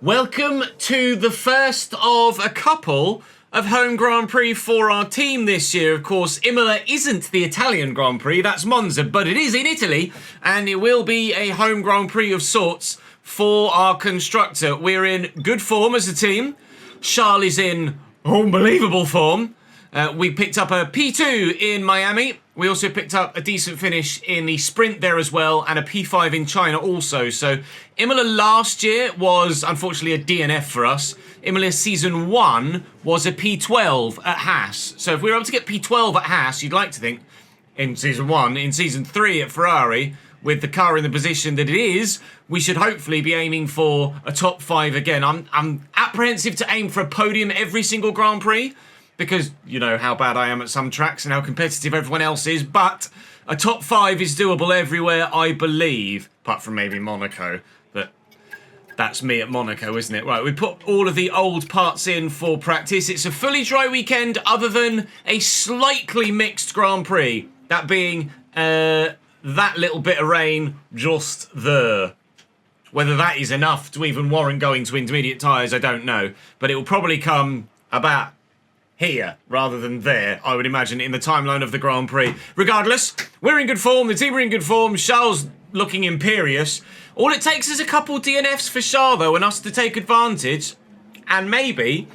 Welcome to the first of a couple of home Grand Prix for our team this year. Of course, Imola isn't the Italian Grand Prix, that's Monza, but it is in Italy, and it will be a home Grand Prix of sorts for our constructor. We're in good form as a team. Charles is in unbelievable form. We picked up a P2 in Miami. We also picked up a decent finish in the sprint there as well, and a P5 in China also. So Imola last year was unfortunately a DNF for us. Imola season 1 was a P12 at Haas. So if we were able to get P12 at Haas, you'd like to think, in season 1, in season 3 at Ferrari, with the car in the position that it is, we should hopefully be aiming for a top 5 again. I'm apprehensive to aim for a podium every single Grand Prix, because you know how bad I am at some tracks and how competitive everyone else is, but a top 5 is doable everywhere, I believe, apart from maybe Monaco, but that's me at Monaco, isn't it? Right, we put all of the old parts in for practice. It's a fully dry weekend other than a slightly mixed Grand Prix, that being that little bit of rain just there. Whether that is enough to even warrant going to intermediate tyres, I don't know, but it will probably come about here rather than there, I would imagine, in the timeline of the Grand Prix. Regardless, we're in good form, the team are in good form, Charles looking imperious. All it takes is a couple DNFs for Charles though, and us to take advantage, and maybe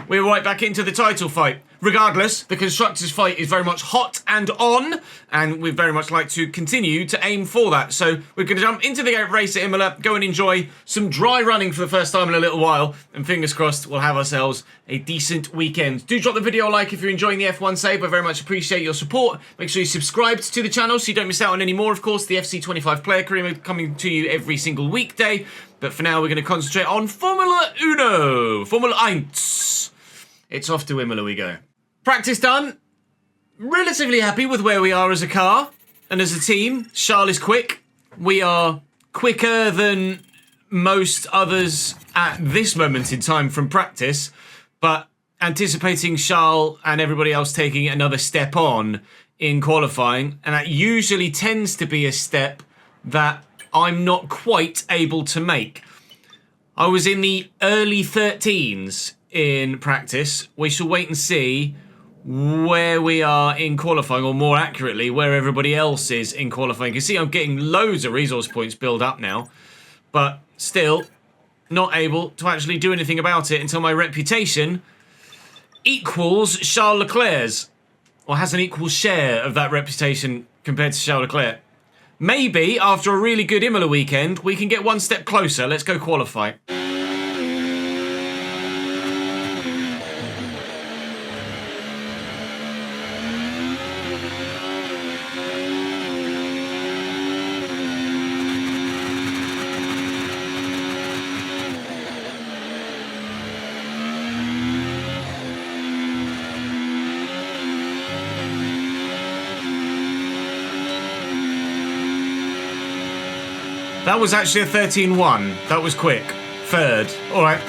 we're right back into the title fight. Regardless, the Constructors' fight is very much hot and on, and we'd very much like to continue to aim for that. So we're going to jump into the race at Imola, go and enjoy some dry running for the first time in a little while, and fingers crossed we'll have ourselves a decent weekend. Do drop the video a like if you're enjoying the F1 save. I very much appreciate your support. Make sure you subscribe to the channel so you don't miss out on any more. Of course, the FC25 player career coming to you every single weekday. But for now, we're going to concentrate on Formula Uno. Formula 1. It's off to Imola we go. Practice done. Relatively happy with where we are as a car and as a team. Charles is quick. We are quicker than most others at this moment in time from practice, but anticipating Charles and everybody else taking another step on in qualifying, and that usually tends to be a step that I'm not quite able to make. I was in the early 13s in practice. We shall wait and see where we are in qualifying, or more accurately, where everybody else is in qualifying. You can see I'm getting loads of resource points built up now, but still not able to actually do anything about it until my reputation equals Charles Leclerc's, or has an equal share of that reputation compared to Charles Leclerc. Maybe after a really good Imola weekend, we can get one step closer. Let's go qualify. That was actually a 13-1. That was quick. Third. All right.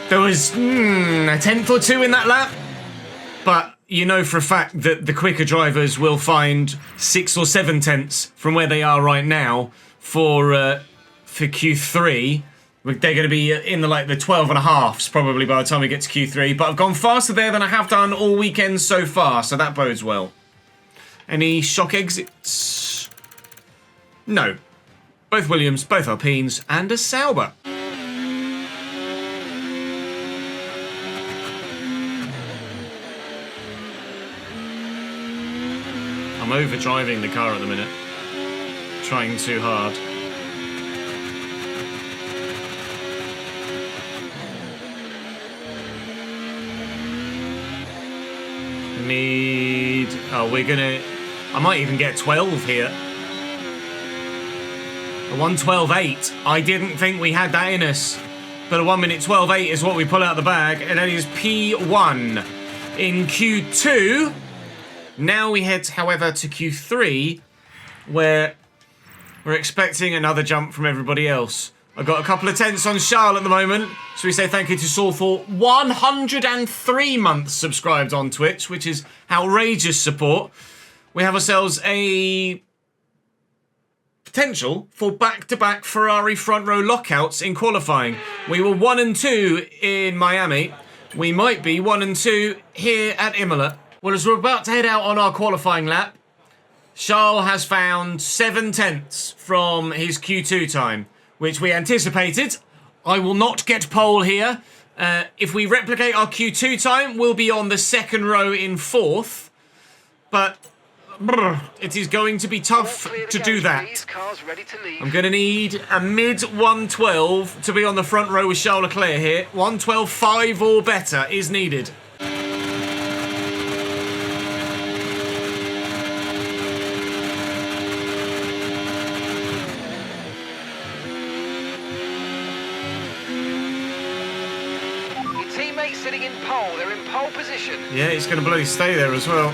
There was a tenth or two in that lap. But you know for a fact that the quicker drivers will find 6 or 7 tenths from where they are right now for Q3. They're going to be in the 12 and a halves probably by the time we get to Q3. But I've gone faster there than I have done all weekend so far, so that bodes well. Any shock exits? No. Both Williams, both Alpines, and a Sauber. I'm overdriving the car at the minute. Trying too hard. I might even get 12 here. A 1:12.8. I didn't think we had that in us. But a 1:12.8 is what we pull out of the bag, and that is P1 in Q2. Now we head, however, to Q3, where we're expecting another jump from everybody else. I've got a couple of tenths on Charles at the moment, so we say thank you to Saul for 103 months subscribed on Twitch, which is outrageous support. We have ourselves a potential for back-to-back Ferrari front row lockouts in qualifying. We were 1 and 2 in Miami. We might be 1 and 2 here at Imola. Well, as we're about to head out on our qualifying lap, Charles has found 7/10 from his Q2 time, which we anticipated. I will not get pole here. If we replicate our Q2 time, we'll be on the second row in 4th. But it is going to be tough to do that. I'm going to need a mid 112 to be on the front row with Charles Leclerc here. 112.5 or better is needed. Sitting in pole, they're in pole position. Yeah, he's going to bloody stay there as well.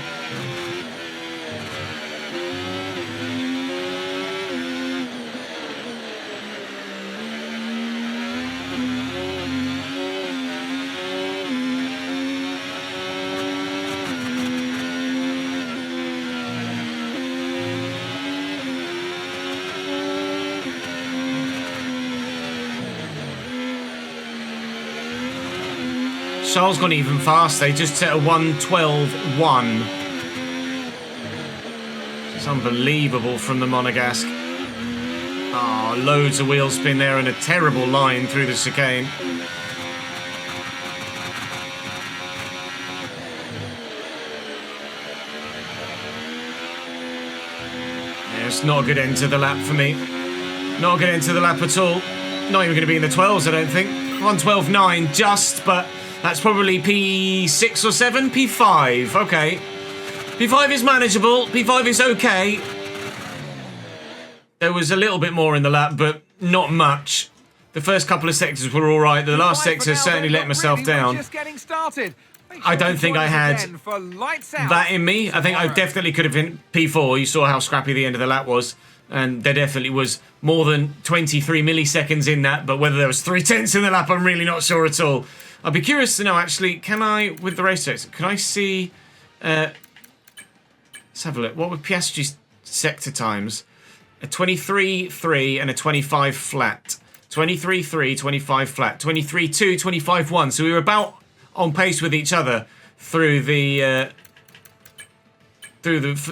Charles gone even faster. They just set a 112.1. It's unbelievable from the Monegasque. Oh, loads of wheel spin there and a terrible line through the chicane. Yeah, it's not a good end to the lap for me. Not a good end to the lap at all. Not even going to be in the 12s, I don't think. 112.9 just, but that's probably P6 or 7? P5, okay. P5 is manageable, P5 is okay. There was a little bit more in the lap, but not much. The first couple of sectors were alright, the last sector certainly let myself down. I don't think I had that in me. I think I definitely could have been P4. You saw how scrappy the end of the lap was. And there definitely was more than 23 milliseconds in that, but whether there was 3/10 in the lap, I'm really not sure at all. I'd be curious to know, actually, can I, with the race director, can I see, let's have a look, what were Piastri's sector times? A 23.3 and a 25 flat. 23.3, 25 flat. 23.2, 25.1. So we were about on pace with each other through the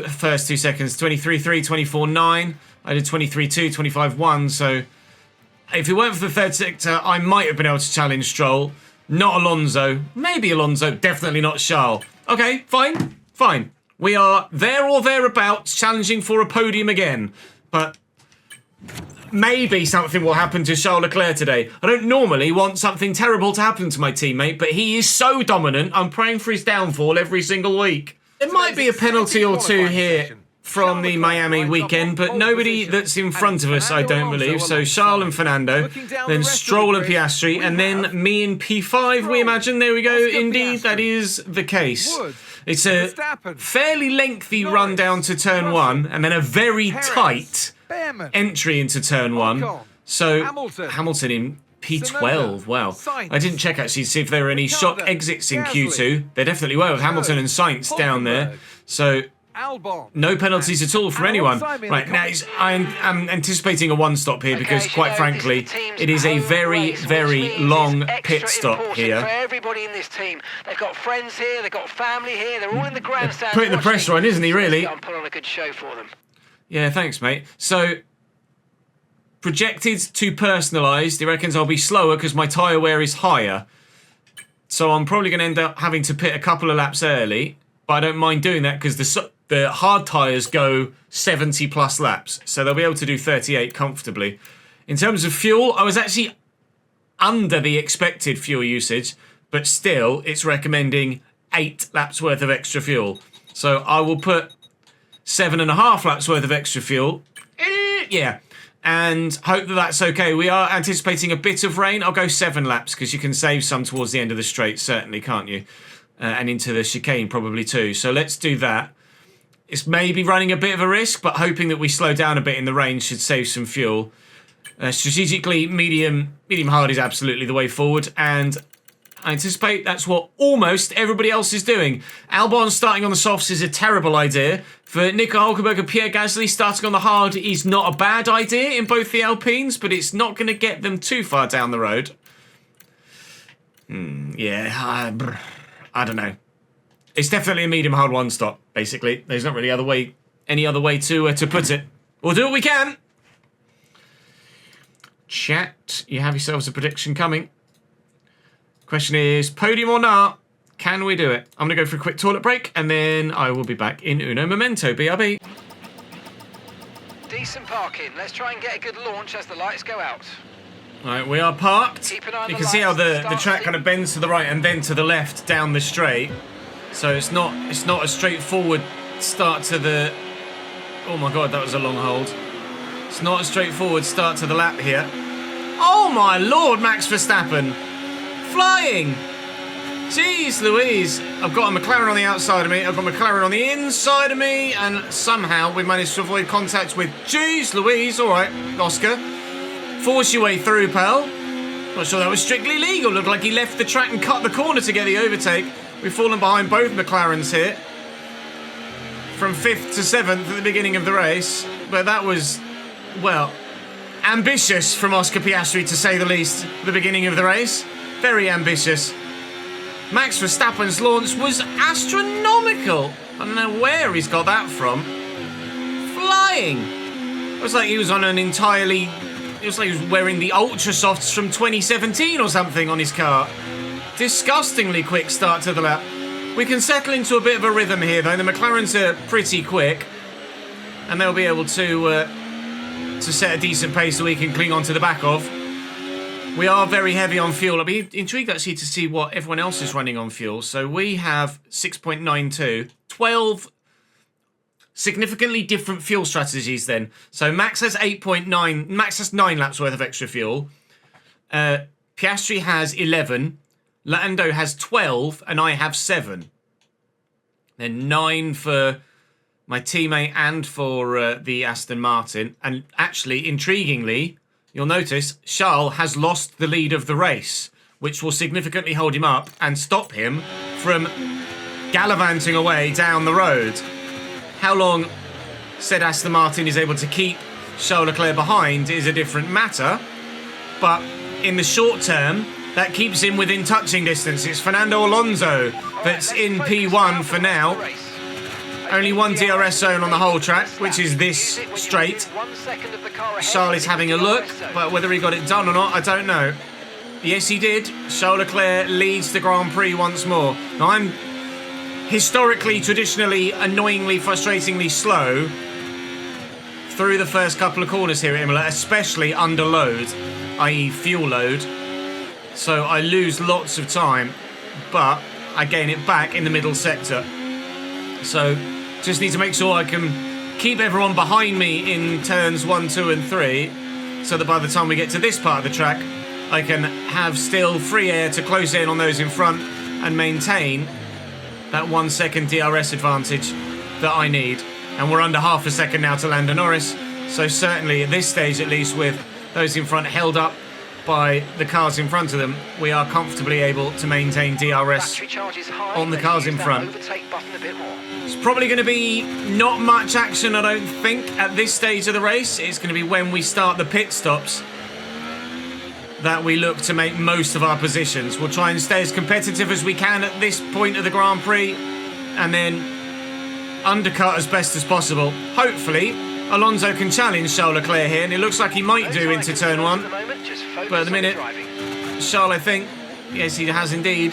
first 2 seconds. 23.3, 24.9. I did 23.2, 25.1. So if it weren't for the third sector, I might have been able to challenge Stroll. Not Alonso. Maybe Alonso. Definitely not Charles. Okay, fine. Fine. We are there or thereabouts challenging for a podium again. But maybe something will happen to Charles Leclerc today. I don't normally want something terrible to happen to my teammate, but he is so dominant, I'm praying for his downfall every single week. There might be a penalty or two here from the Miami weekend, but nobody that's in front of us, I don't believe. So Charles and Fernando, then Stroll and Piastri, and then me and P5, we imagine. There we go. Indeed, that is the case. It's a fairly lengthy run down to turn 1, and then a very tight entry into turn 1. So Hamilton in P12, wow. I didn't check actually to see if there were any shot exits in Q2. There definitely were with Hamilton and Sainz down there. So no penalties at all from anyone. Right, now I'm anticipating a one-stop here because, quite frankly, it is a very, very long pit stop here. For everybody in this team, they've got friends here, they've got family here, they're all in the grandstand. Putting the pressure on, isn't he, really? I'm putting on a good show for them. Yeah, thanks, mate. So, projected to personalised, he reckons I'll be slower because my tyre wear is higher. So I'm probably going to end up having to pit a couple of laps early, but I don't mind doing that because the hard tyres go 70 plus laps, so they'll be able to do 38 comfortably. In terms of fuel, I was actually under the expected fuel usage, but still it's recommending 8 laps worth of extra fuel. So I will put 7.5 laps worth of extra fuel. Yeah. And hope that that's okay. We are anticipating a bit of rain. I'll go 7 laps because you can save some towards the end of the straight, certainly, can't you? And into the chicane probably too. So let's do that. It's maybe running a bit of a risk, but hoping that we slow down a bit in the rain should save some fuel. Strategically, medium hard is absolutely the way forward. And I anticipate that's what almost everybody else is doing. Albon starting on the softs is a terrible idea. For Nico Hulkenberg and Pierre Gasly, starting on the hard is not a bad idea in both the Alpines, but it's not going to get them too far down the road. I don't know. It's definitely a medium hard one stop, basically. There's not really any other way to put it. We'll do what we can. Chat, you have yourselves a prediction coming. Question is, podium or not? Can we do it? I'm going to go for a quick toilet break, and then I will be back in uno momento. BRB. Decent parking. Let's try and get a good launch as the lights go out. All right, we are parked. Keep an eye on You the can see how lights. the track kind of bends to the right and then to the left down the straight. So it's not a straightforward start to the... Oh my God, that was a long hold. It's not a straightforward start to the lap here. Oh my Lord, Max Verstappen. Flying! Jeez Louise. I've got a McLaren on the outside of me, I've got a McLaren on the inside of me, and somehow we managed to avoid contact with... Jeez Louise. Alright, Oscar. Force your way through, pal. Not sure that was strictly legal. Looked like he left the track and cut the corner to get the overtake. We've fallen behind both McLarens here. From 5th to 7th at the beginning of the race. But that was, well, ambitious from Oscar Piastri, to say the least, at the beginning of the race. Very ambitious. Max Verstappen's launch was astronomical. I don't know where he's got that from. Flying. It was like he was on an entirely... It was like he was wearing the Ultra Softs from 2017 or something on his car. Disgustingly quick start to the lap. We can settle into a bit of a rhythm here, though. The McLarens are pretty quick. And they'll be able to set a decent pace that we can cling on to the back of. We are very heavy on fuel. I'll be intrigued actually to see what everyone else is running on fuel. So we have 6.92, 12 significantly different fuel strategies then. So Max has 8.9, Max has 9 laps worth of extra fuel. Piastri has 11, Lando has 12, and I have 7. Then 9 for my teammate and for the Aston Martin. And actually, intriguingly, you'll notice Charles has lost the lead of the race, which will significantly hold him up and stop him from gallivanting away down the road. How long said Aston Martin is able to keep Charles Leclerc behind is a different matter, but in the short term, that keeps him within touching distance. It's Fernando Alonso that's in P1 for now. Only one DRS zone on the whole track, which is this straight. Charles is having a look, but whether he got it done or not, I don't know. Yes, he did. Charles Leclerc leads the Grand Prix once more. Now, I'm historically, traditionally, annoyingly, frustratingly slow through the first couple of corners here at Imola, especially under load, i.e. fuel load. So I lose lots of time, but I gain it back in the middle sector. So just need to make sure I can keep everyone behind me in turns 1, 2 and 3, so that by the time we get to this part of the track, I can have still free air to close in on those in front and maintain that 1 second DRS advantage that I need. And we're under half a second now to Lando Norris, so certainly at this stage, at least, with those in front held up by the cars in front of them, we are comfortably able to maintain DRS on the cars in front. It's probably going to be not much action, I don't think, at this stage of the race. It's going to be when we start the pit stops that we look to make most of our positions. We'll try and stay as competitive as we can at this point of the Grand Prix, and then undercut as best as possible. Hopefully, Alonso can challenge Charles Leclerc here, and it looks like he might do into turn 1. But at the minute, Charles, I think, yes, he has indeed,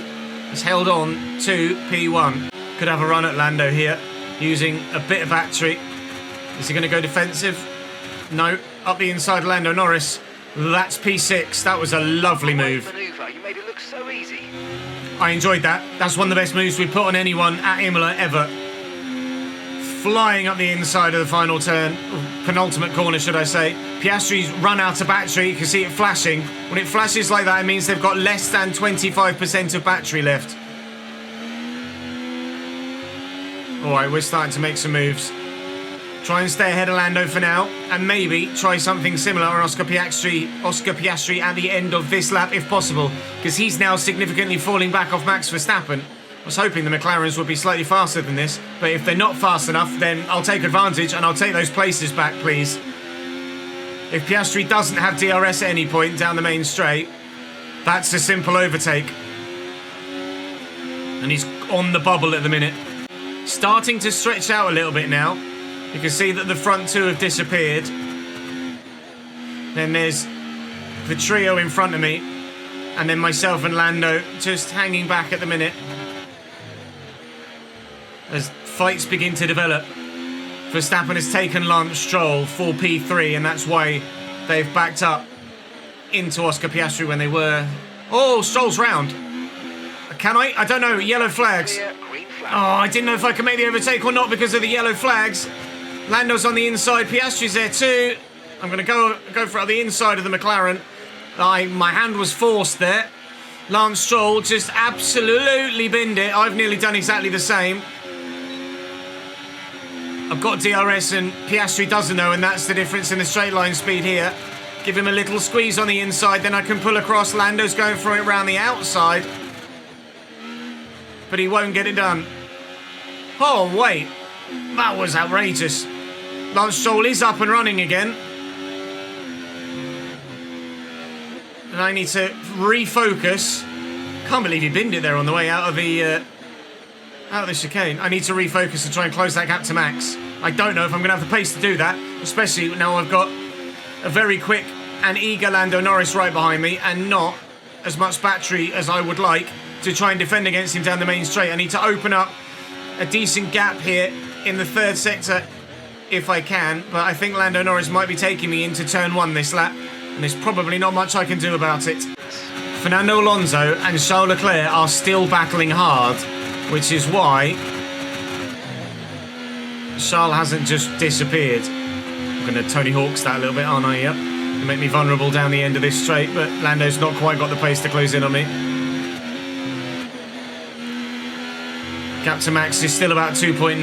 has held on to P1. Could have a run at Lando here, using a bit of battery. Is he going to go defensive? No. Up the inside, Lando Norris. That's P6. That was a lovely move. You made it look so easy. I enjoyed that. That's one of the best moves we've put on anyone at Imola ever. Flying up the inside of the final turn, penultimate corner, should I say. Piastri's run out of battery. You can see it flashing. When it flashes like that, it means they've got less than 25% of battery left. All right, we're starting to make some moves. Try and stay ahead of Lando for now, and maybe try something similar on Oscar Piastri at the end of this lap if possible, because he's now significantly falling back off Max Verstappen. I was hoping the McLarens would be slightly faster than this, but if they're not fast enough, then I'll take advantage and I'll take those places back, please. If Piastri doesn't have DRS at any point down the main straight, that's a simple overtake. And he's on the bubble at the minute. Starting to stretch out a little bit now. You can see that the front two have disappeared. Then there's the trio in front of me. And then myself and Lando just hanging back at the minute. As fights begin to develop. Verstappen has taken Lance Stroll for P3, and that's why they've backed up into Oscar Piastri when they were... Oh, Stroll's round. Can I? I don't know. Yellow flags. Oh, I didn't know if I could make the overtake or not because of the yellow flags. Lando's on the inside. Piastri's there too. I'm going to go for the inside of the McLaren. My hand was forced there. Lance Stroll just absolutely binned it. I've nearly done exactly the same. I've got DRS and Piastri doesn't know, and that's the difference in the straight line speed here. Give him a little squeeze on the inside, then I can pull across. Lando's going for it around the outside. But he won't get it done. Oh, wait. That was outrageous. Lance Stroll is up and running again. And I need to refocus. Can't believe he binned it there on the way out of the chicane. I need to refocus and try and close that gap to Max. I don't know if I'm going to have the pace to do that, especially now I've got a very quick and eager Lando Norris right behind me and not as much battery as I would like to try and defend against him down the main straight. I need to open up a decent gap here in the third sector if I can, but I think Lando Norris might be taking me into turn one this lap, and there's probably not much I can do about it. Fernando Alonso and Charles Leclerc are still battling hard, which is why Charles hasn't just disappeared. I'm going to Tony Hawk's that a little bit, aren't I? Yep. To make me vulnerable down the end of this straight, but Lando's not quite got the pace to close in on me. Gap to Max is still about 2.9.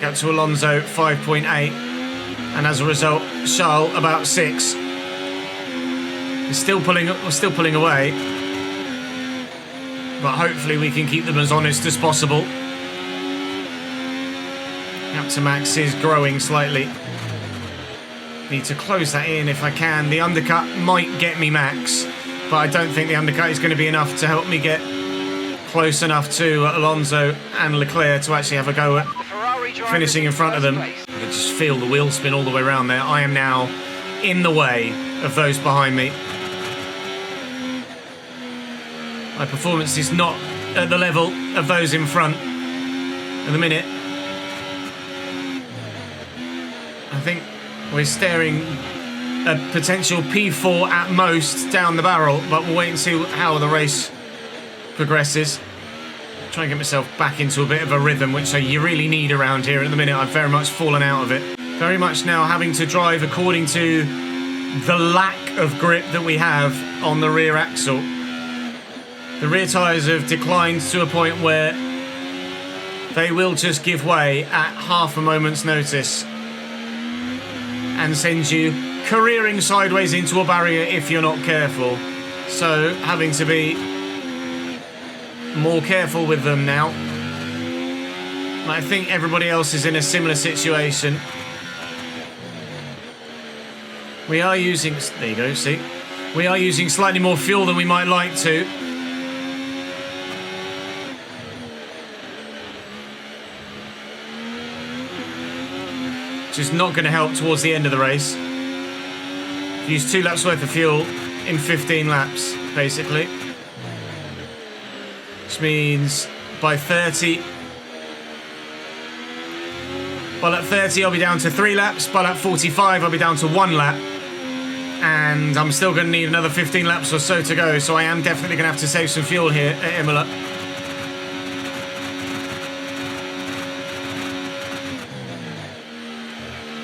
Gap to Alonso 5.8, and as a result, Charles about 6. We're still pulling away, but hopefully we can keep them as honest as possible. Gap to Max is growing slightly. Need to close that in if I can. The undercut might get me Max, but I don't think the undercut is going to be enough to help me get close enough to Alonso and Leclerc to actually have a go at finishing in front of them. I can just feel the wheel spin all the way around there. I am now in the way of those behind me. My performance is not at the level of those in front at the minute. I think we're staring a potential P4 at most down the barrel, but we'll wait and see how the race progresses. Try and get myself back into a bit of a rhythm, which you really need around here. At the minute, I've very much fallen out of it. Very much now having to drive according to the lack of grip that we have on the rear axle. The rear tyres have declined to a point where they will just give way at half a moment's notice and send you careering sideways into a barrier if you're not careful. So having to be more careful with them now. I think everybody else is in a similar situation. We are using, there you go, see? We are using slightly more fuel than we might like to. Which is not going to help towards the end of the race. Use 2 laps worth of fuel in 15 laps, basically. Which means by 30... By lap 30 I'll be down to 3 laps. By lap 45 I'll be down to 1 lap. And I'm still going to need another 15 laps or so to go. So I am definitely going to have to save some fuel here at Imola.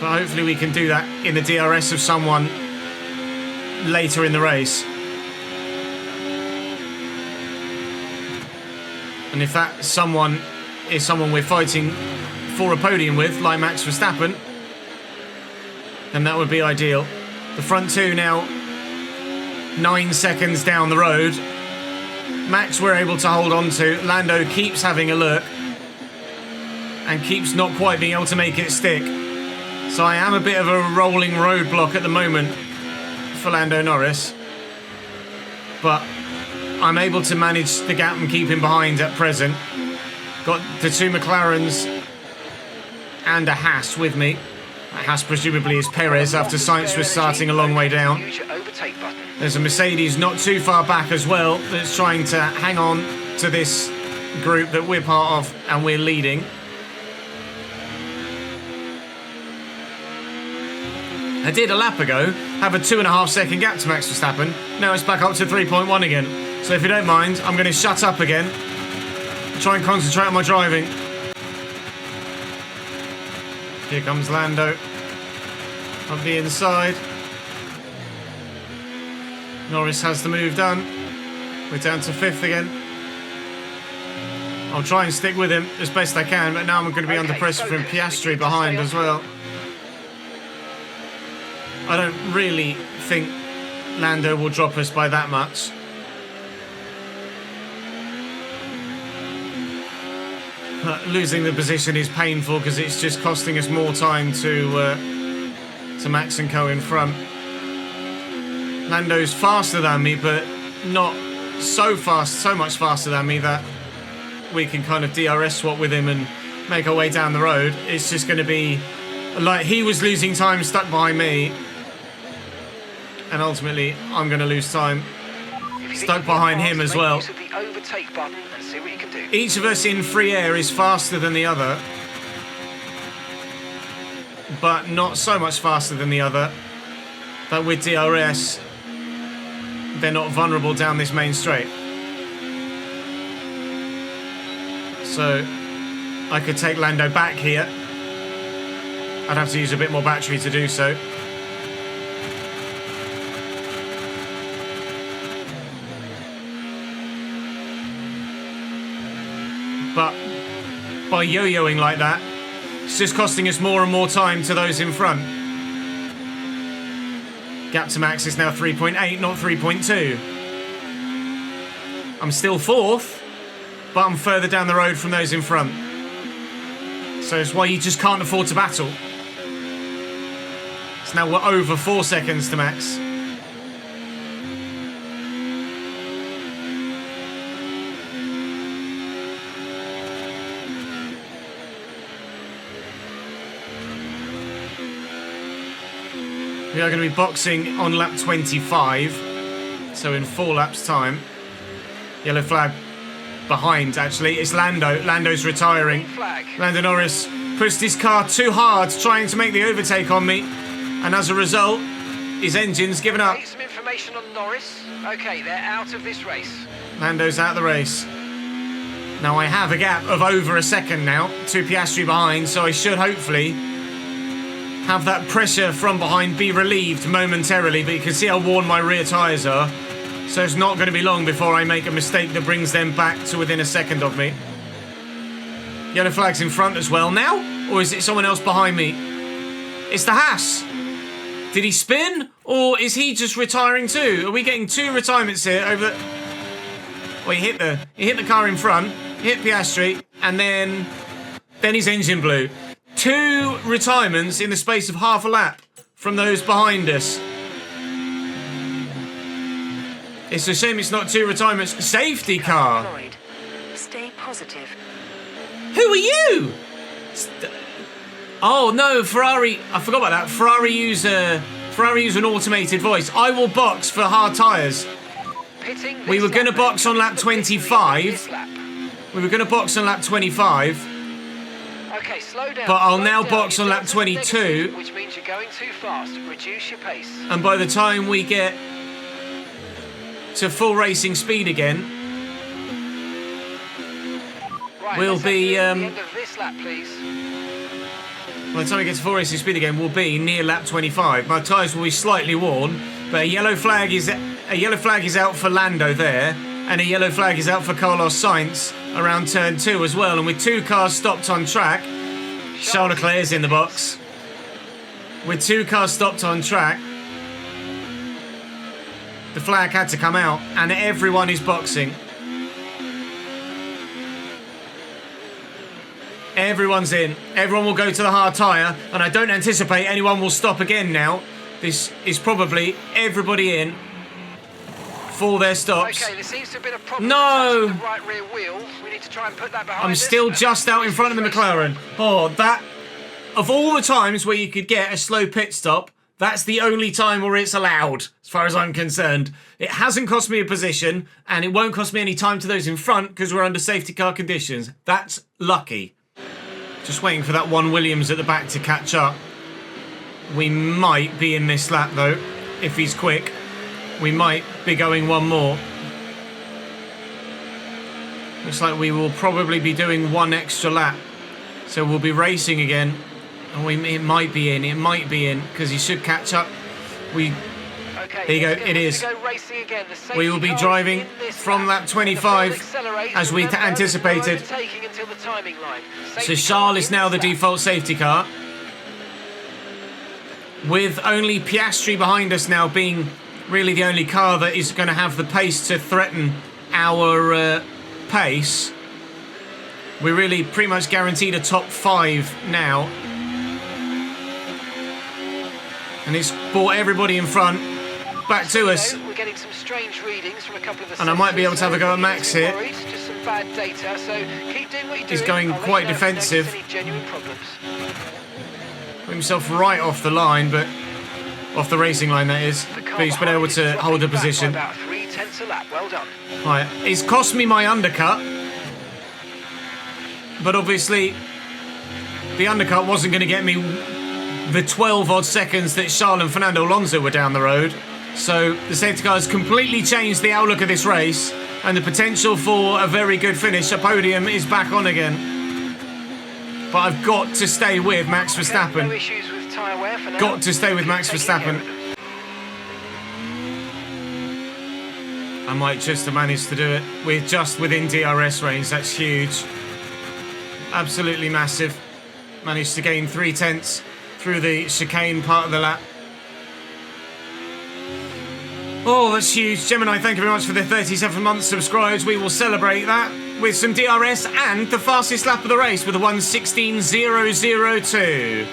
But hopefully we can do that in the DRS of someone later in the race. And if that someone is someone we're fighting for a podium with, like Max Verstappen, then that would be ideal. The front two now 9 seconds down the road. Max we're able to hold on to. Lando keeps having a look and keeps not quite being able to make it stick. So I am a bit of a rolling roadblock at the moment for Lando Norris. But I'm able to manage the gap and keep him behind at present. Got the two McLarens and a Haas with me. Haas presumably is Perez after Sainz was starting a long way down. There's a Mercedes not too far back as well that's trying to hang on to this group that we're part of and we're leading. I did a lap ago have a 2.5 second gap to Max Verstappen. Now it's back up to 3.1 again. So if you don't mind, I'm going to shut up again. Try and concentrate on my driving. Here comes Lando. Up the inside. Norris has the move done. We're down to 5th again. I'll try and stick with him as best I can, but now I'm going to be under pressure from Piastri behind as well. I don't really think Lando will drop us by that much. But losing the position is painful because it's just costing us more time to Max and Co in front. Lando's faster than me, but not so fast, so much faster than me that we can kind of DRS swap with him and make our way down the road. It's just going to be like he was losing time stuck behind me. And ultimately, I'm going to lose time stuck behind him as well. Each of us in free air is faster than the other, but not so much faster than the other that with DRS, they're not vulnerable down this main straight. So I could take Lando back here. I'd have to use a bit more battery to do so. But by yo-yoing like that, it's just costing us more and more time to those in front. Gap to Max is now 3.8, not 3.2. I'm still 4th, but I'm further down the road from those in front. So it's why you just can't afford to battle. So now we're over 4 seconds to Max. We are going to be boxing on lap 25, so in 4 laps' time. Yellow flag behind, actually. It's Lando. Lando's retiring. Lando Norris pushed his car too hard, trying to make the overtake on me, and as a result, his engine's given up. Some information on Norris. Okay, they're out of this race. Lando's out of the race. Now I have a gap of over a second now, 2 Piastri behind, so I should hopefully have that pressure from behind be relieved momentarily, but you can see how worn my rear tyres are. So it's not going to be long before I make a mistake that brings them back to within a second of me. Yellow flag's in front as well now, or is it someone else behind me? It's the Haas. Did he spin, or is he just retiring too? Are we getting 2 retirements here over... Well, he hit the car in front, hit Piastri, and then his engine blew. 2 retirements in the space of half a lap from those behind us. It's a shame it's not 2 retirements. Safety car. Stay positive. Who are you? Oh no, Ferrari. I forgot about that. Ferrari use an automated voice. I will box for hard tyres. We were going to box on lap 25. We were going to box on lap 25. Okay, slow down. But I'll now box on lap 22. Which means you're going too fast. Reduce your pace. And by the time we get to full racing speed again, right, we'll be... the end of this lap, please. By the time we get to full racing speed again, we'll be near lap 25. My tyres will be slightly worn, but a yellow flag is out for Lando there, and a yellow flag is out for Carlos Sainz around turn 2 as well. And with 2 cars stopped on track, Charles Leclerc's in the box. With 2 cars stopped on track, the flag had to come out, and everyone is boxing. Everyone's in. Everyone will go to the hard tyre, and I don't anticipate anyone will stop again now. This is probably everybody in for their stops. Okay, there seems to have been a problem No! with the right rear wheel. We need to try and put that behind I'm us. still just out in front of the McLaren. Oh, that... Of all the times where you could get a slow pit stop, that's the only time where it's allowed, as far as I'm concerned. It hasn't cost me a position, and it won't cost me any time to those in front because we're under safety car conditions. That's lucky. Just waiting for that one Williams at the back to catch up. We might be in this lap, though, if he's quick. We might be going one more. Looks like we will probably be doing one extra lap. So we'll be racing again. Oh, it might be in, because he should catch up. Okay, there you go, it is. We will be driving from lap 25 as we anticipated. So Charles is now the default safety car. With only Piastri behind us now being really the only car that is going to have the pace to threaten our pace. We're really pretty much guaranteed a top 5 now. And it's brought everybody in front back to us. We're getting some strange readings from a couple of the And I might be able to have a go at Max here. Just some bad data, so keep doing what you're He's doing. going quite defensive. Any genuine problems. Put himself right off the line, but off the racing line, that is. But he's been able to hold a position. About 3/10 a lap. Well done. Right, it's cost me my undercut. But obviously, the undercut wasn't going to get me the 12 odd seconds that Charles and Fernando Alonso were down the road. So the safety car has completely changed the outlook of this race, and the potential for a very good finish, a podium, is back on again. But I've got to stay with Max Verstappen. No issues with tyre wear for now. Got to stay with Max Verstappen. I might just have managed to do it. We're just within DRS range. That's huge. Absolutely massive. Managed to gain 3/10 through the chicane part of the lap. Oh, that's huge. Gemini, thank you very much for the 37 months subscribed. We will celebrate that with some DRS and the fastest lap of the race with a 1:16.002.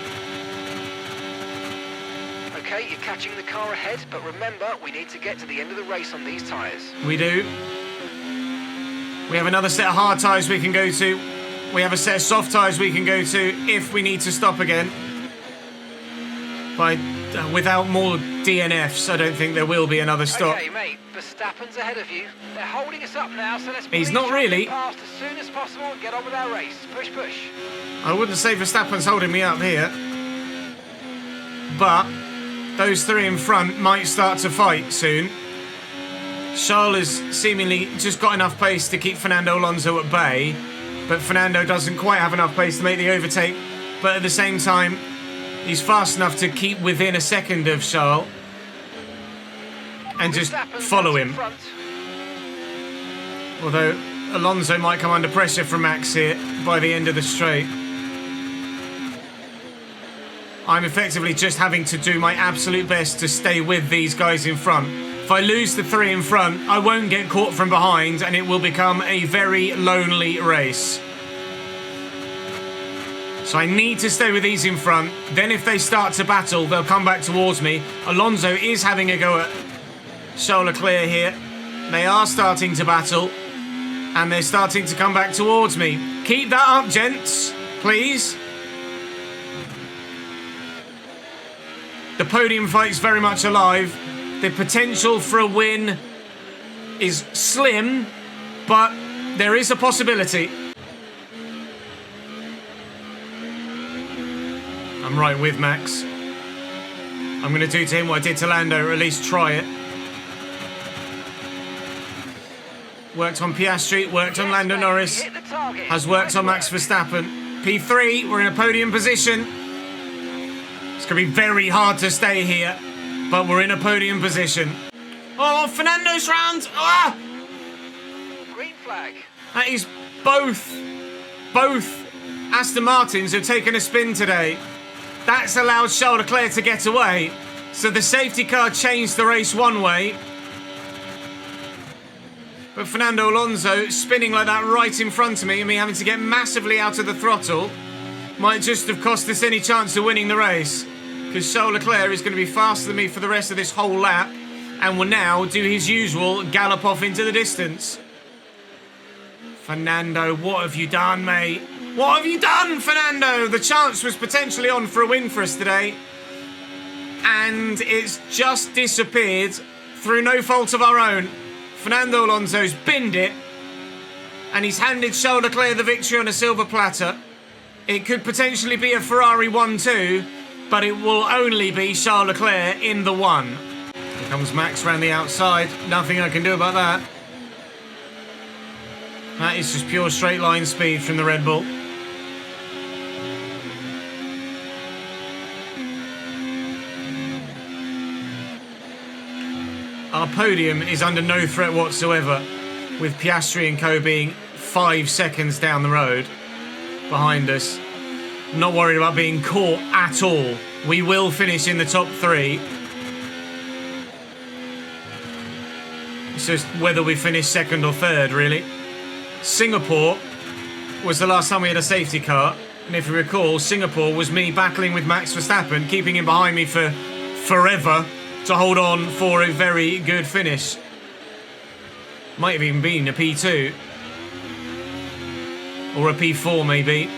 Okay, you're catching the car ahead, but remember, we need to get to the end of the race on these tyres. We do. We have another set of hard tyres we can go to. We have a set of soft tyres we can go to if we need to stop again. Without more DNFs, I don't think there will be another stop. Okay, mate, Verstappen's ahead of you. They're holding us up now, so let's He's not really. Past as soon as possible and get on with our race. Push, push. I wouldn't say Verstappen's holding me up here. But those 3 in front might start to fight soon. Charles has seemingly just got enough pace to keep Fernando Alonso at bay. But Fernando doesn't quite have enough pace to make the overtake. But at the same time, he's fast enough to keep within a second of Charles. And just follow him. Although Alonso might come under pressure from Max here by the end of the straight. I'm effectively just having to do my absolute best to stay with these guys in front. If I lose the 3 in front, I won't get caught from behind and it will become a very lonely race. So I need to stay with these in front. Then if they start to battle, they'll come back towards me. Alonso is having a go at Charles Leclerc here. They are starting to battle. And they're starting to come back towards me. Keep that up, gents. Please. The podium fight's very much alive. The potential for a win is slim, but there is a possibility. I'm right with Max. I'm going to do to him what I did to Lando, or at least try it. Worked on Piastri, worked on Lando Norris, has worked on Max Verstappen. P3, we're in a podium position. It's going to be very hard to stay here, but we're in a podium position. Oh, Fernando's round! Ah! Green flag. That is both Aston Martins have taken a spin today. That's allowed Charles Leclerc to get away. So the safety car changed the race one way. But Fernando Alonso spinning like that right in front of me and me having to get massively out of the throttle might just have cost us any chance of winning the race. Because Charles Leclerc is going to be faster than me for the rest of this whole lap and will now do his usual gallop off into the distance. Fernando, what have you done, mate? What have you done, Fernando? The chance was potentially on for a win for us today. And it's just disappeared through no fault of our own. Fernando Alonso's binned it. And he's handed Charles Leclerc the victory on a silver platter. It could potentially be a Ferrari 1-2, but it will only be Charles Leclerc in the 1. Here comes Max round the outside. Nothing I can do about that. That is just pure straight line speed from the Red Bull. Our podium is under no threat whatsoever, with Piastri and co being 5 seconds down the road behind us. Not worried about being caught at all. We will finish in the top 3. It's just whether we finish second or third, really. Singapore was the last time we had a safety car. And if you recall, Singapore was me battling with Max Verstappen, keeping him behind me for forever to hold on for a very good finish. Might have even been a P2. Or a P4 maybe.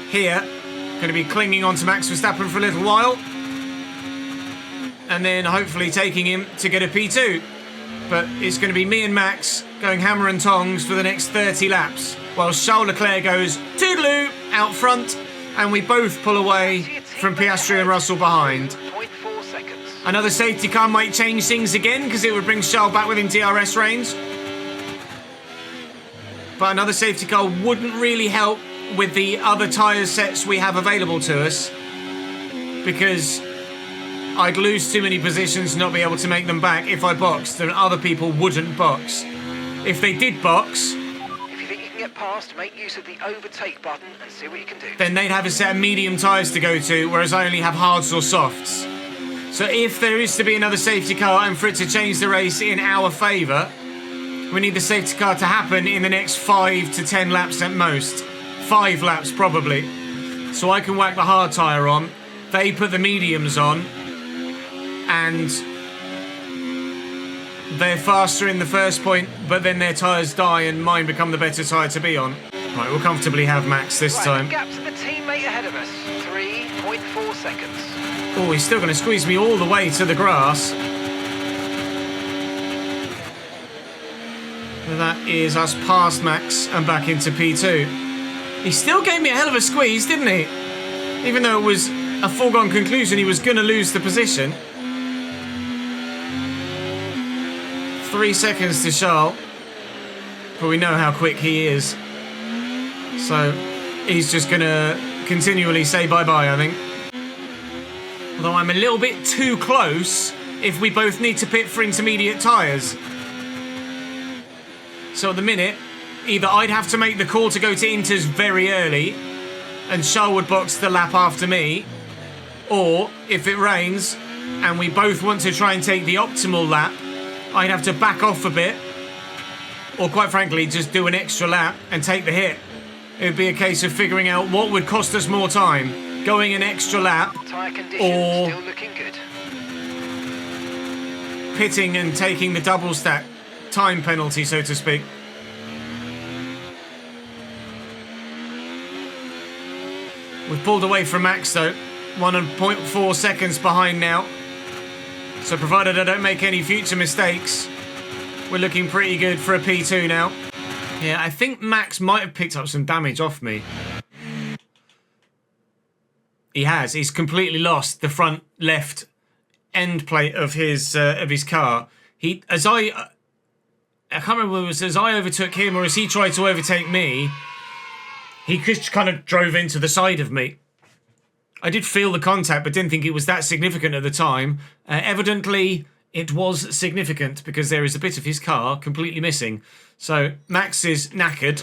Here, going to be clinging on to Max Verstappen for a little while. And then hopefully taking him to get a P2. But it's going to be me and Max going hammer and tongs for the next 30 laps. While Charles Leclerc goes toodaloo out front. And we both pull away from Piastri and Russell behind. 0.4 seconds. Another safety car might change things again because it would bring Charles back within DRS range. But another safety car wouldn't really help with the other tyre sets we have available to us, because I'd lose too many positions, not be able to make them back if I boxed, and other people wouldn't box. If they did box, If you think you can get past, make use of the overtake button and see what you can do. then they'd have a set of medium tyres to go to, whereas I only have hards or softs. So if there is to be another safety car and for it to change the race in our favour, we need the safety car to happen in the next 5 to 10 laps at most. 5 laps probably. So I can whack the hard tyre on, they put the mediums on, and they're faster in the first point, but then their tyres die and mine become the better tyre to be on. Right, we'll comfortably have Max this time. Gap to the teammate ahead of us. 3.4 seconds. Oh, he's still going to squeeze me all the way to the grass. That is us past Max and back into P2. He still gave me a hell of a squeeze, didn't he? Even though it was a foregone conclusion he was going to lose the position. 3 seconds to Charles. But we know how quick he is. So he's just going to continually say bye-bye, I think. Although I'm a little bit too close if we both need to pit for intermediate tyres. So at the minute, either I'd have to make the call to go to Inters very early and Charles would box the lap after me, or if it rains and we both want to try and take the optimal lap, I'd have to back off a bit, or quite frankly just do an extra lap and take the hit. It would be a case of figuring out what would cost us more time, going an extra lap Tyre condition or still looking good. pitting and taking the double stack time penalty, so to speak. We've pulled away from Max though, 1.4 seconds behind now. So provided I don't make any future mistakes, we're looking pretty good for a P2 now. Yeah, I think Max might have picked up some damage off me. He has. He's completely lost the front left end plate of his car. I can't remember whether it was as I overtook him or as he tried to overtake me, he just kind of drove into the side of me. I did feel the contact, but didn't think it was that significant at the time. Evidently, it was significant because there is a bit of his car completely missing. So Max is knackered.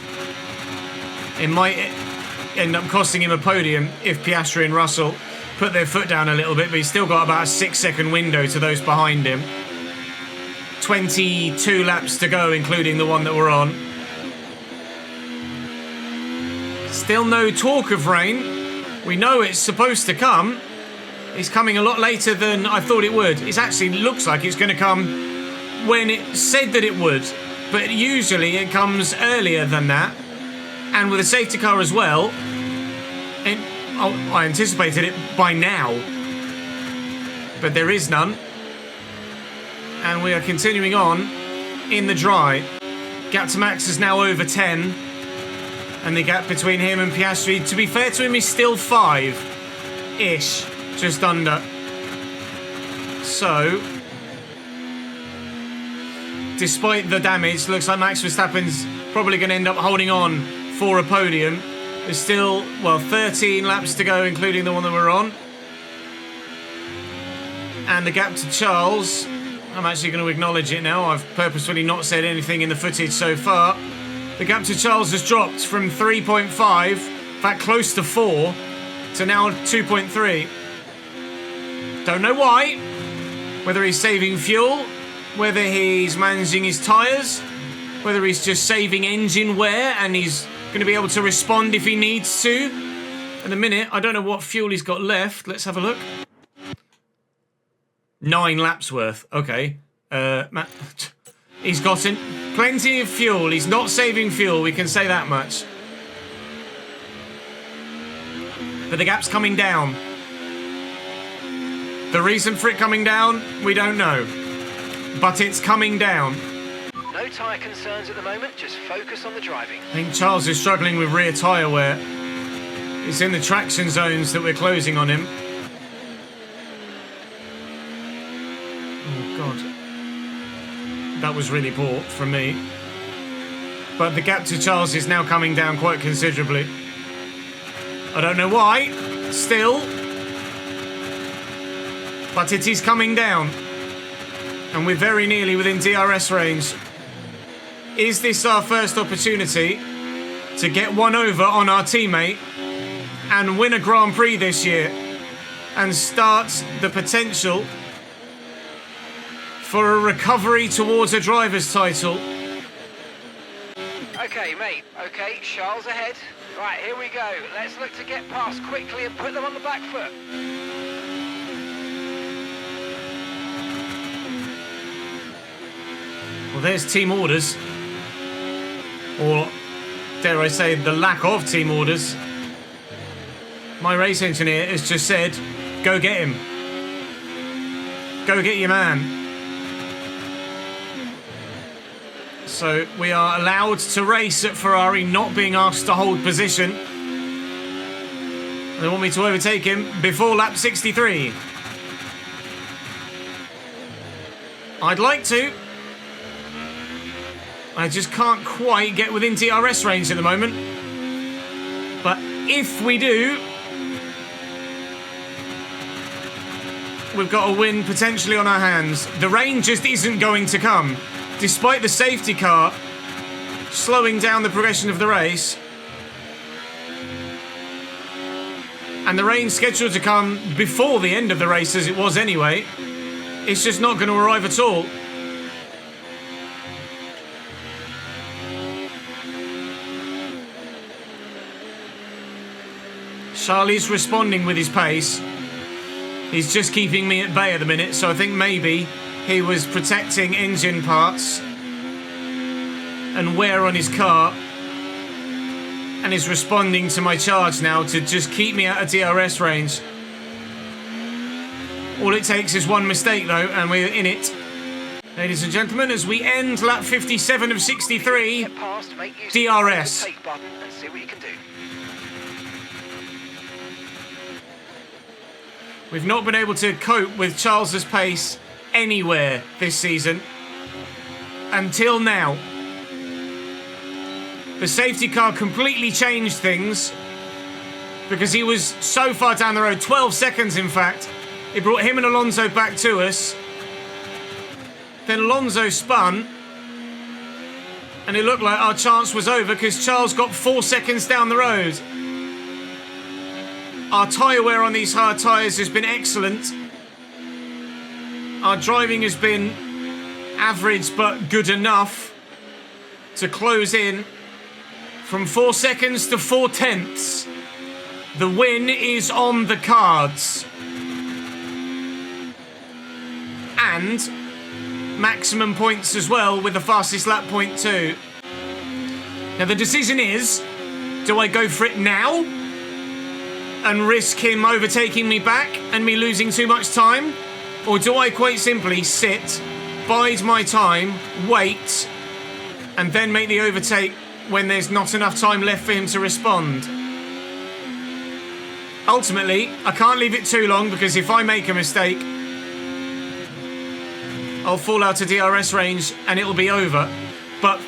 end up costing him a podium if Piastri and Russell put their foot down a little bit, but he's still got about a 6-second window to those behind him. 22 laps to go, including the one that we're on. Still no talk of rain. We know it's supposed to come. It's coming a lot later than I thought it would. It actually looks like it's going to come when it said that it would, but usually it comes earlier than that. And with a safety car as well, I anticipated it by now, but there is none. And we are continuing on in the dry. Gap to Max is now over 10. And the gap between him and Piastri, to be fair to him, is still 5-ish. Just under. So, despite the damage, looks like Max Verstappen's probably going to end up holding on for a podium. There's still, 13 laps to go, including the one that we're on. And the gap to Charles, I'm actually going to acknowledge it now. I've purposefully not said anything in the footage so far. The gap to Charles has dropped from 3.5, in fact close to 4, to now 2.3. Don't know why. Whether he's saving fuel, whether he's managing his tyres, whether he's just saving engine wear and he's going to be able to respond if he needs to. At the minute, I don't know what fuel he's got left. Let's have a look. 9 laps worth. Okay. He's gotten plenty of fuel. He's not saving fuel, we can say that much. But the gap's coming down. The reason for it coming down, we don't know. But it's coming down. No tyre concerns at the moment, just focus on the driving. I think Charles is struggling with rear tyre wear. It's in the traction zones that we're closing on him. Oh, God. That was really poor from me. But the gap to Charles is now coming down quite considerably. I don't know why, still. But it is coming down. And we're very nearly within DRS range. Is this our first opportunity to get one over on our teammate and win a Grand Prix this year and start the potential for a recovery towards a driver's title? Okay, mate. Okay, Charles ahead. Right, here we go. Let's look to get past quickly and put them on the back foot. Well, there's team orders. Or, dare I say, the lack of team orders. My race engineer has just said, go get him. Go get your man. So we are allowed to race at Ferrari, not being asked to hold position. They want me to overtake him before lap 63. I'd like to. I just can't quite get within DRS range at the moment. But if we do, we've got a win potentially on our hands. The rain just isn't going to come. Despite the safety car slowing down the progression of the race. And the rain's scheduled to come before the end of the race, as it was anyway. It's just not going to arrive at all. Charlie's responding with his pace. He's just keeping me at bay at the minute, so I think maybe he was protecting engine parts and wear on his car and is responding to my charge now to just keep me out of DRS range. All it takes is one mistake though, and we're in it. Ladies and gentlemen, as we end lap 57 of 63, Get past, make use DRS. of the take button and see what you can do. We've not been able to cope with Charles's pace anywhere this season. Until now. The safety car completely changed things because he was so far down the road, 12 seconds in fact. It brought him and Alonso back to us. Then Alonso spun and it looked like our chance was over because Charles got 4 seconds down the road. Our tyre wear on these hard tyres has been excellent. Our driving has been average but good enough to close in from 4 seconds to 4/10. The win is on the cards. And maximum points as well with the fastest lap point too. Now the decision is, do I go for it now and risk him overtaking me back and me losing too much time? Or do I quite simply sit, bide my time, wait, and then make the overtake when there's not enough time left for him to respond? Ultimately, I can't leave it too long because if I make a mistake, I'll fall out of DRS range and it'll be over. But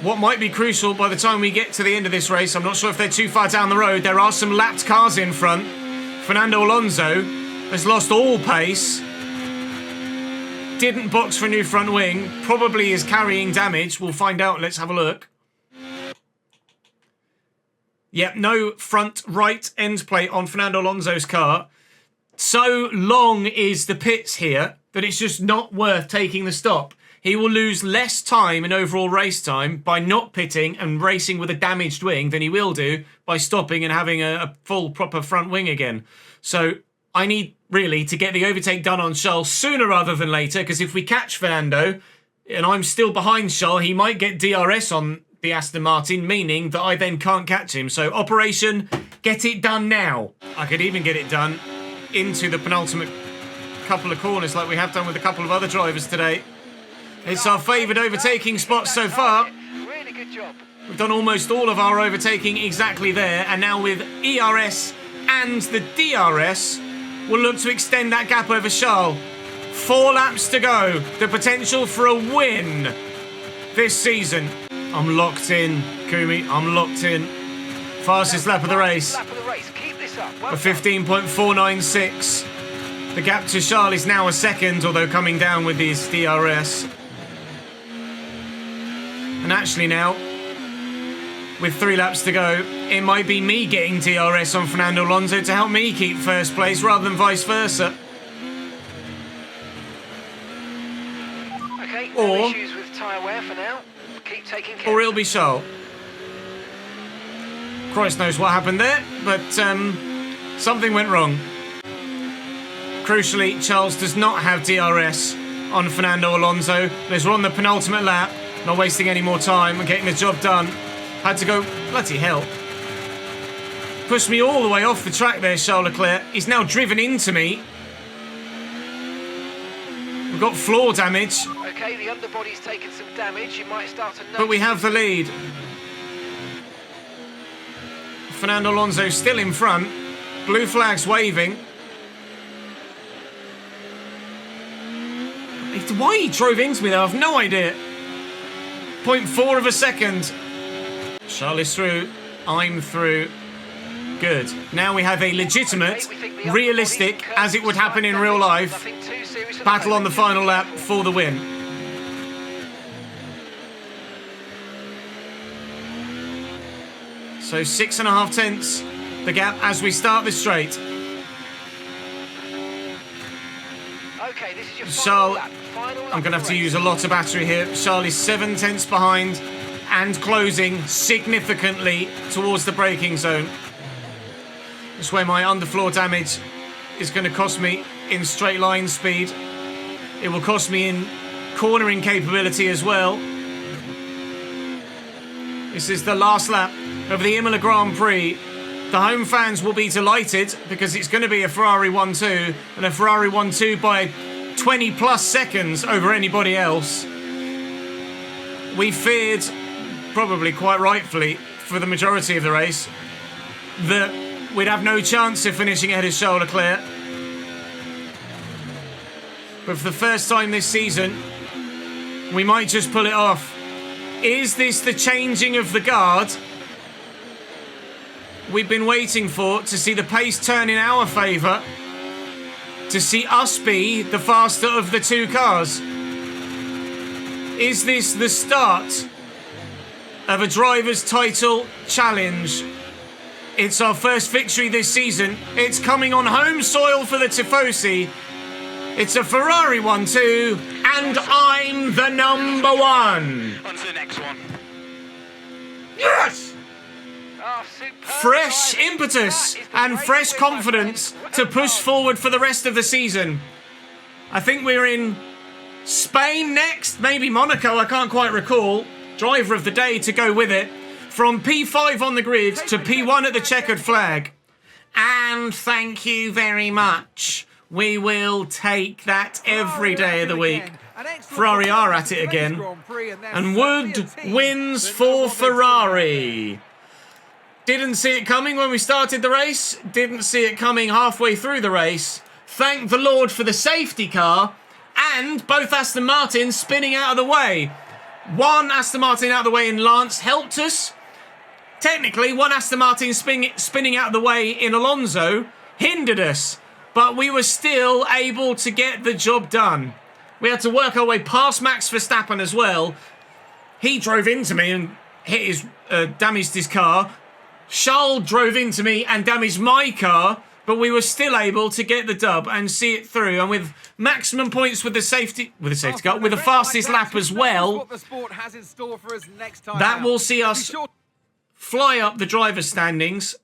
what might be crucial by the time we get to the end of this race, I'm not sure if they're too far down the road, there are some lapped cars in front. Fernando Alonso has lost all pace. Didn't box for a new front wing. Probably is carrying damage. We'll find out. Let's have a look. Yep, no front right end plate on Fernando Alonso's car. So long is the pits here that it's just not worth taking the stop. He will lose less time in overall race time by not pitting and racing with a damaged wing than he will do by stopping and having a full proper front wing again. So I need really to get the overtake done on Charles sooner rather than later, because if we catch Fernando and I'm still behind Charles, he might get DRS on the Aston Martin, meaning that I then can't catch him. So operation, get it done now. I could even get it done into the penultimate couple of corners like we have done with a couple of other drivers today. It's our favoured overtaking spot so far. Really good job. We've done almost all of our overtaking exactly there, and now with ERS and the DRS, we'll look to extend that gap over Charles. 4 laps to go. The potential for a win this season. I'm locked in, Kumi. I'm locked in. Fastest lap of the race. Keep this up. A 15.496. The gap to Charles is now a second, although coming down with his DRS. And actually now, with 3 laps to go, it might be me getting DRS on Fernando Alonso to help me keep first place rather than vice versa. Okay, no issues with tyre wear for now. Keep taking care. Or it'll be Charles. Christ knows what happened there, but something went wrong. Crucially, Charles does not have DRS on Fernando Alonso. As we're on the penultimate lap, not wasting any more time and getting the job done. Had to go, bloody hell. Pushed me all the way off the track there, Charles Leclerc. He's now driven into me. We've got floor damage. Okay, the underbody's taken some damage. You might start to notice. But we have the lead. Fernando Alonso still in front. Blue flag's waving. Why he drove into me though, I've no idea. 0.4 of a second. Charles is through. I'm through. Good. Now we have a legitimate, realistic, as it would happen in real life, battle on the final lap for the win. So 6.5 tenths the gap as we start the straight. Okay, this is your Charles, final lap I'm going to have to of the use a lot of battery here. Charles is 7 tenths behind and closing significantly towards the braking zone. That's where my underfloor damage is going to cost me in straight line speed. It will cost me in cornering capability as well. This is the last lap of the Imola Grand Prix. The home fans will be delighted because it's going to be a Ferrari 1-2 and a Ferrari 1-2 by 20 plus seconds over anybody else. We feared, probably quite rightfully, for the majority of the race, that we'd have no chance of finishing ahead of Charles Leclerc. But for the first time this season, we might just pull it off. Is this the changing of the guard we've been waiting for, to see the pace turn in our favour, to see us be the faster of the two cars? Is this the start of a driver's title challenge It's our first victory this season. It's coming on home soil for the Tifosi. It's a Ferrari 1-2, and I'm the number one. On to the next one. Yes! Oh, superb Fresh driving. impetus That is the and race fresh win, my confidence friends. to Well push done. forward for the rest of the season. I think we're in Spain next, maybe Monaco, I can't quite recall. Driver of the day to go with it. From P5 on the grid to P1 at the checkered flag. And thank you very much. We will take that every day of the week. Ferrari are at it again. And Wood wins for Ferrari. Didn't see it coming when we started the race. Didn't see it coming halfway through the race. Thank the Lord for the safety car. And both Aston Martins spinning out of the way. One Aston Martin out of the way in Lance helped us. Technically, one Aston Martin spinning out of the way in Alonso hindered us. But we were still able to get the job done. We had to work our way past Max Verstappen as well. He drove into me and damaged his car. Charles drove into me and damaged my car. But we were still able to get the dub and see it through. And with maximum points with the safety car, with the fastest lap as well, that will see us fly up the driver's standings.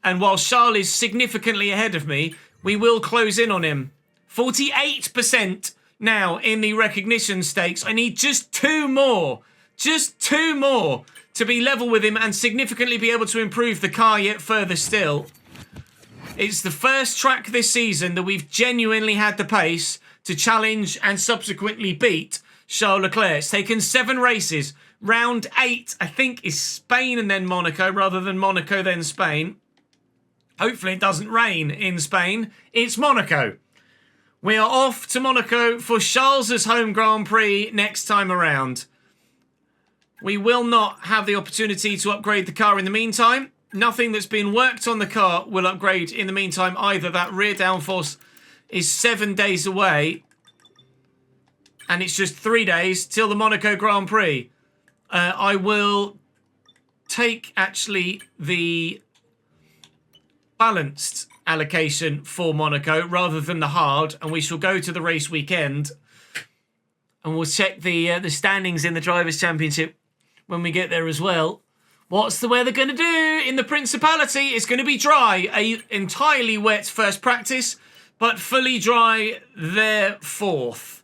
And while Charles is significantly ahead of me, we will close in on him. 48% now in the recognition stakes. I need just two more to be level with him and significantly be able to improve the car yet further still. It's the first track this season that we've genuinely had the pace to challenge and subsequently beat Charles Leclerc. It's taken 7 races. Round 8, I think, is Spain and then Monaco rather than Monaco then Spain. Hopefully it doesn't rain in Spain. It's Monaco. We are off to Monaco for Charles's home Grand Prix next time around. We will not have the opportunity to upgrade the car in the meantime. Nothing that's been worked on the car will upgrade in the meantime either. That rear downforce is 7 days away. And it's just 3 days till the Monaco Grand Prix. I will take actually the balanced allocation for Monaco rather than the hard. And we shall go to the race weekend. And we'll check the standings in the Drivers' Championship when we get there as well. What's the weather going to do in the Principality? It's going to be dry. A entirely wet first practice, but fully dry their fourth.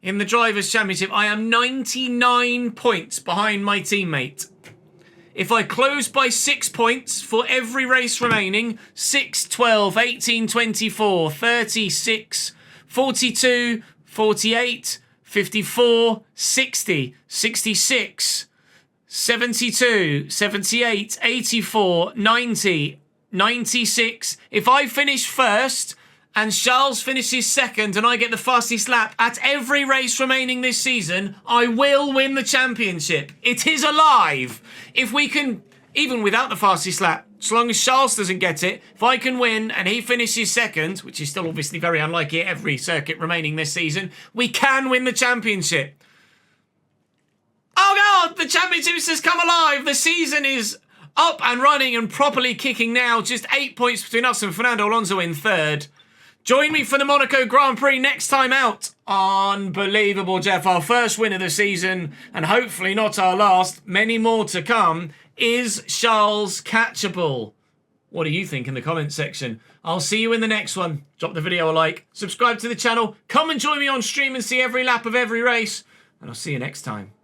In the Drivers' Championship, I am 99 points behind my teammate. If I close by 6 points for every race remaining, 6, 12, 18, 24, 36, 42, 48, 54, 60, 66... 72, 78, 84, 90, 96. If I finish first and Charles finishes second and I get the fastest lap at every race remaining this season, I will win the championship. It is alive. If we can, even without the fastest lap, so long as Charles doesn't get it, if I can win and he finishes second, which is still obviously very unlikely at every circuit remaining this season, we can win the championship. Oh God, the championship has come alive. The season is up and running and properly kicking now. Just 8 points between us and Fernando Alonso in third. Join me for the Monaco Grand Prix next time out. Unbelievable, Jeff. Our first win of the season and hopefully not our last. Many more to come. Is Charles catchable? What do you think in the comments section? I'll see you in the next one. Drop the video a like. Subscribe to the channel. Come and join me on stream and see every lap of every race. And I'll see you next time.